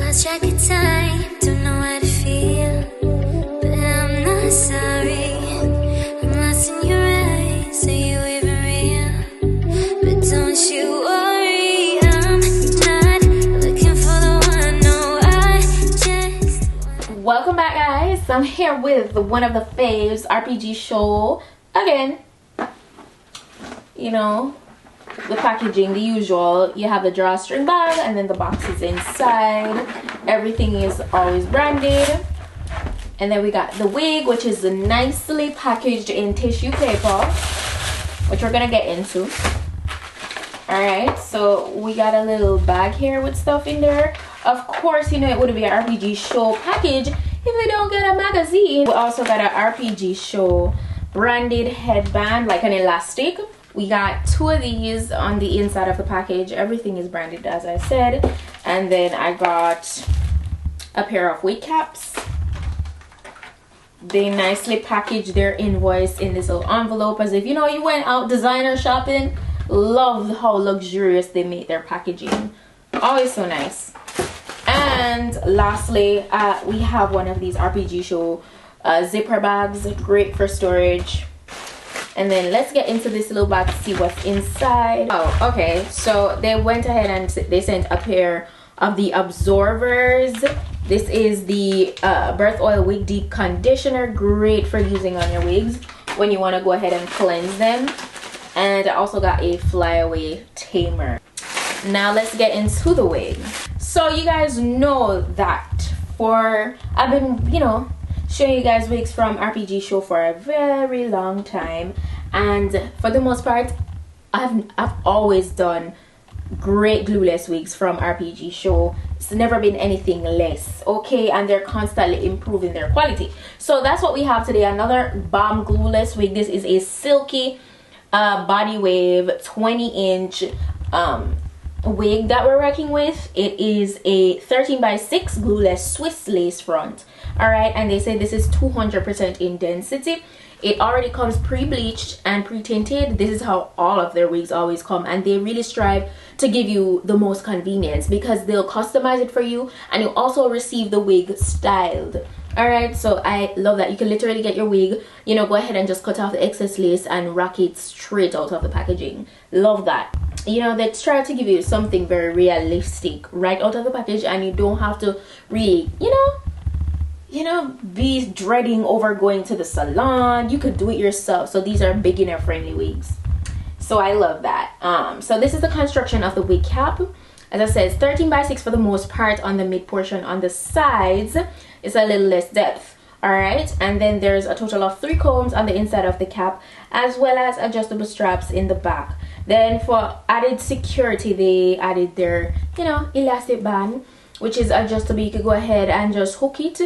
lost track of time, don't know how to feel, but I'm not sorry. I'm lost in your eyes, are you even real? But don't you worry, I'm not looking for the one, no, I just... Welcome back, guys. I'm here with one of the faves, RPGSHOW again. You know, the packaging, the usual. You have the drawstring bag and then the box is inside. Everything is always branded. And then we got the wig, which is nicely packaged in tissue paper, which we're gonna get into. Alright, so we got a little bag here with stuff in there. Of course, you know it would be an RPGSHOW package if we don't get a magazine. We also got an RPGSHOW branded headband, like an elastic. We got two of these on the inside of the package. Everything is branded, as I said. And then I got a pair of wig caps. They nicely packaged their invoice in this little envelope, as if, you know, you went out designer shopping. Love how luxurious they made their packaging. Always so nice. And lastly, we have one of these RPGSHOW zipper bags. Great for storage. And then let's get into this little bag to see what's inside. Oh, okay. So they went ahead and they sent a pair of the absorbers. This is the Birth Oil Wig Deep Conditioner. Great for using on your wigs when you want to go ahead and cleanse them. And I also got a flyaway tamer. Now let's get into the wig. So you guys know that I've been, you know, showing you guys wigs from RPGSHOW for a very long time, and for the most part I've always done great glueless wigs from RPGSHOW. It's never been anything less, okay? And they're constantly improving their quality. So that's what we have today, another bomb glueless wig. This is a silky body wave 20-inch wig that we're working with. It is a 13x6 glueless Swiss lace front. Alright, and they say this is 200% in density. It already comes pre-bleached and pre-tinted. This is how all of their wigs always come, and they really strive to give you the most convenience because they'll customize it for you, and you also receive the wig styled. Alright, so I love that. You can literally get your wig, you know, go ahead and just cut off the excess lace and rock it straight out of the packaging. Love that. You know, they try to give you something very realistic right out of the package, and you don't have to really, you know, be dreading over going to the salon. You could do it yourself. So these are beginner friendly wigs. So I love that. So this is the construction of the wig cap. As I said, it's 13x6 for the most part on the mid portion. On the sides, it's a little less depth. Alright, and then there's a total of 3 combs on the inside of the cap, as well as adjustable straps in the back. Then for added security, they added their, you know, elastic band, which is adjustable. You could go ahead and just hook it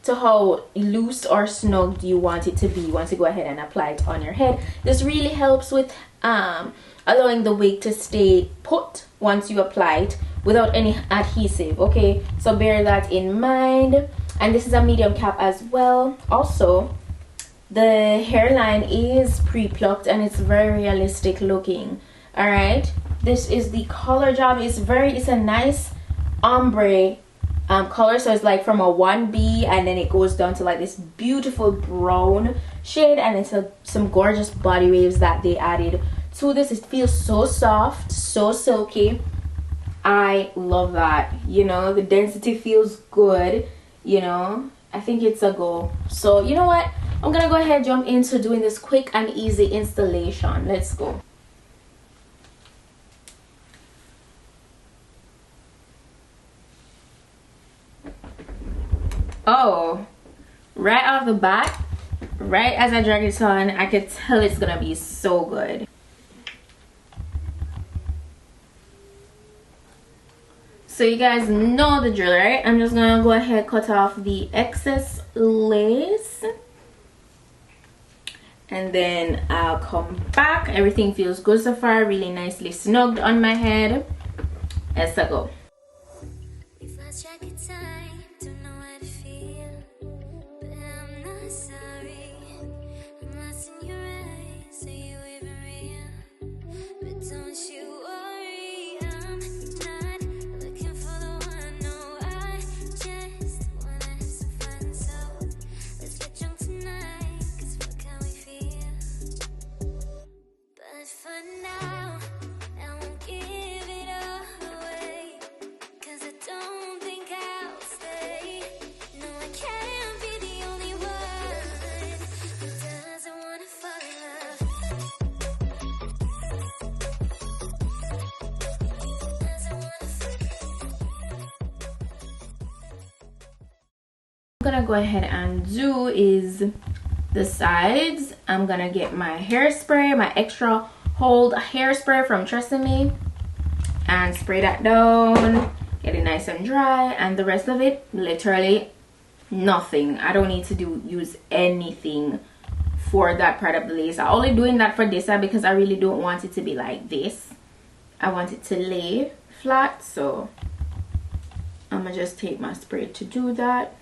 to how loose or snug you want it to be once you go ahead and apply it on your head. This really helps with allowing the wig to stay put once you apply it without any adhesive, okay? So bear that in mind. And this is a medium cap as well. Also, the hairline is pre-plucked and it's very realistic looking. Alright, this is the color job. It's a nice ombre color, so it's like from a 1B and then it goes down to like this beautiful brown shade, and it's some gorgeous body waves that they added to this. It feels so soft, so silky. I love that. You know, the density feels good. You know, I think it's a go. So you know what, I'm gonna go ahead and jump into doing this quick and easy installation. Let's go. Oh, right off the bat, right as I drag it on, I could tell it's gonna be so good. So you guys know the drill, right? I'm just gonna go ahead, cut off the excess lace, and then I'll come back. Everything feels good so far, really nicely snugged on my head. Let's go. We've lost track of time, don't know how to feel, but I'm not sorry. I'm lost in your eyes, are you even real? But don't you worry, I'm not looking for the one, no, I I'm gonna go ahead and do is the sides. I'm gonna get my hairspray, my extra hold hairspray from Tresemme, and spray that down, get it nice and dry, and the rest of it, literally nothing. I don't need to use anything for that part of the lace. I'm only doing that for this side because I really don't want it to be like this. I want it to lay flat, so I'm gonna just take my spray to do that.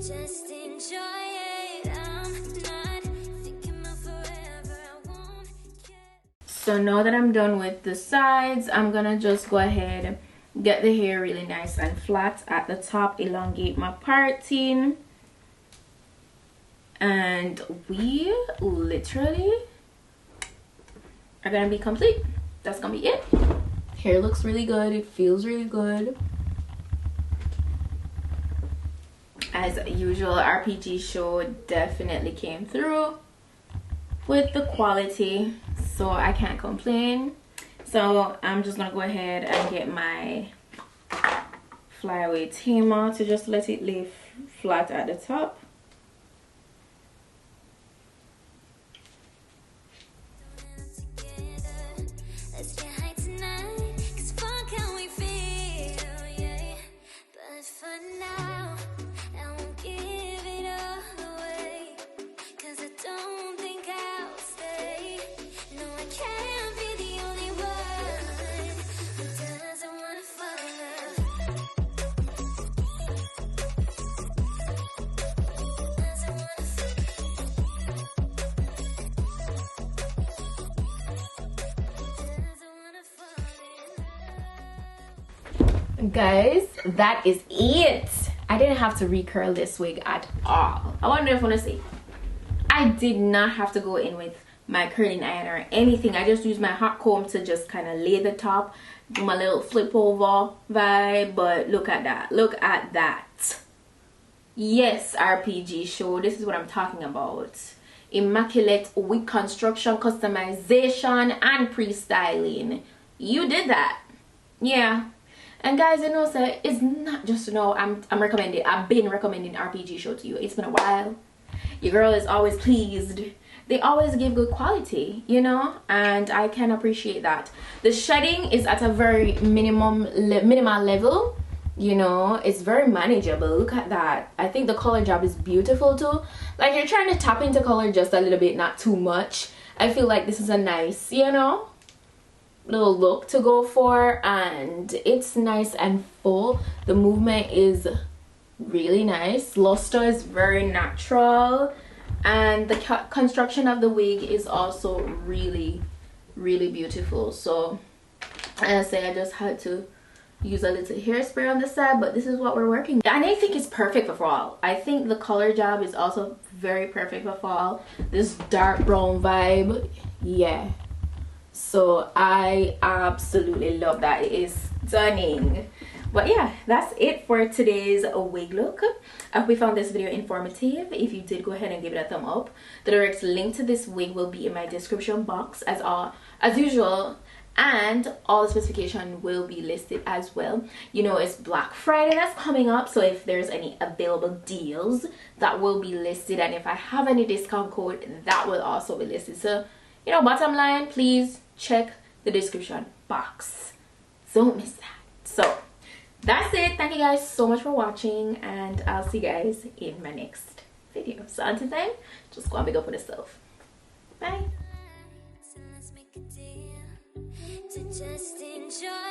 Just enjoy it. I'm not thinking about forever. I won't care. So now that I'm done with the sides, I'm gonna just go ahead, get the hair really nice and flat at the top, elongate my parting, and we literally are gonna be complete. That's gonna be it. Hair looks really good, it feels really good. As usual, RPG Show definitely came through with the quality, so I can't complain. So I'm just gonna go ahead and get my flyaway tamer to just let it lay flat at the top. Guys, that is it. I didn't have to recurl this wig at all. I wonder if I want to say I did not have to go in with my curling iron or anything. I just used my hot comb to just kind of lay the top, do my little flip over vibe. But look at that, look at that. Yes, RPG Show, this is what I'm talking about. Immaculate wig construction, customization, and pre-styling. You did that. Yeah. And guys, you know, so it's not just, you know, I'm recommending, I've been recommending RPG Show to you. It's been a while. Your girl is always pleased. They always give good quality, you know, and I can appreciate that. The shedding is at a very minimal level, you know. It's very manageable. Look at that. I think the color job is beautiful too. Like, you're trying to tap into color just a little bit, not too much. I feel like this is a nice, you know, little look to go for, and it's nice and full. The movement is really nice. Luster is very natural, and the construction of the wig is also really beautiful. So as I say, I just had to use a little hairspray on the side, but this is what we're working with. And I think it's perfect for fall. I think the color job is also very perfect for fall. This dark brown vibe, yeah. So I absolutely love that. It is stunning. But yeah, that's it for today's wig look. I hope you found this video informative. If you did, go ahead and give it a thumb up. The direct link to this wig will be in my description box as usual, and all the specification will be listed as well. You know, it's Black Friday that's coming up, so if there's any available deals, that will be listed, and if I have any discount code, that will also be listed. So, you know, bottom line, please check the description box. Don't miss that. So that's it. Thank you guys so much for watching, and I'll see you guys in my next video. So until then, just go and big up for yourself. Bye. Just enjoy